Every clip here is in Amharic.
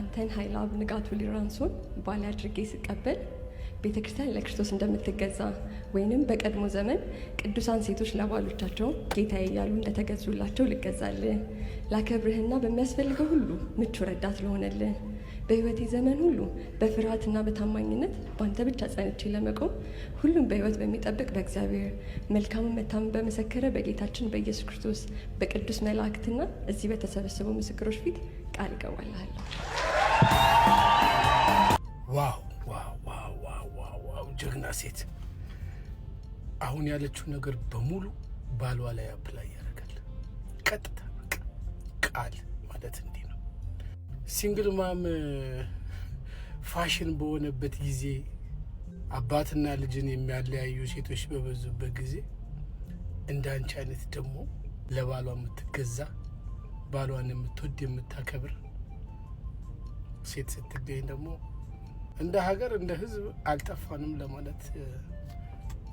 አንተን ኃይለአብ ንጋቱ ሊራንሶን ባል አድርጌ ስቀበል ቤተክርስቲያን ለክርስቶስ እንደምትገዛ ወይንም በቀድሞ ዘመን ቅዱሳን ሴቶች ለባሎቻቸው ጌታዬ እያሉ እንደተገዙላቸው ልገዛልህ፣ ላከብርህና በሚያስፈልገው ሁሉ ምቹ ረዳት ልሆንልህ፣ በሕይወቴ ዘመን ሁሉ በፍርሃትና በታማኝነት በአንተ ብቻ ጸንቼ ለመቆም ሁሉም በሕይወት በሚጠብቅ በእግዚአብሔር መልካሙን መታመን በመሰከረ በጌታችን በኢየሱስ ክርስቶስ በቅዱስ መላእክትና እዚህ በተሰበሰቡ ምስክሮች ፊት ቃል እገባልሃለሁ። ዋው ዋው ዋው ዋው ዋው! ጀግና ሴት! አሁን ያለችው ነገር በሙሉ ባሏ ላይ አፕላይ ያደርጋል። ቀጥታ ቃል ማለት እንዲህ ነው። ሲንግል ማም ፋሽን በሆነበት ጊዜ፣ አባትና ልጅን የሚያለያዩ ሴቶች በበዙበት ጊዜ እንደ አንቺ አይነት ደግሞ ለባሏ የምትገዛ ባሏን የምትወድ የምታከብር ሴት ስትገኝ ደግሞ እንደ ሀገር እንደ ሕዝብ አልጠፋንም ለማለት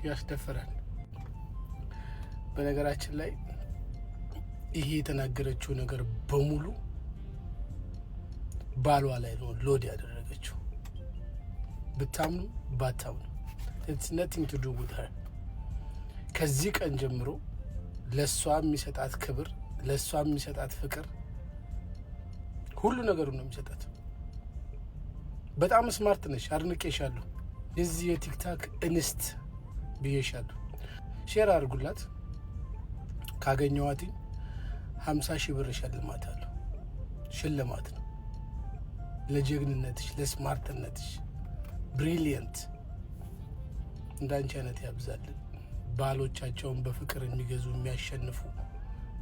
ያስደፍራል። በነገራችን ላይ ይሄ የተናገረችው ነገር በሙሉ ባሏ ላይ ነው ሎድ ያደረገችው። ብታምኑ ባታምኑ it's nothing to do with her። ከዚህ ቀን ጀምሮ ለሷ የሚሰጣት ክብር፣ ለሷ የሚሰጣት ፍቅር፣ ሁሉ ነገሩ ነው የሚሰጣት። በጣም ስማርት ነሽ፣ አድንቄሻለሁ። የዚህ የቲክታክ እንስት ብዬሻለሁ። ሼር አድርጉላት። ካገኘዋት 50,000 ብር እሸልማታለሁ። ሽልማት ነው ለጀግንነትሽ፣ ለስማርትነትሽ። ብሪሊየንት እንዳንቺ አይነት ያብዛልን። ባሎቻቸውን በፍቅር የሚገዙ የሚያሸንፉ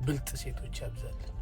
ብልጥ ሴቶች ያብዛልን።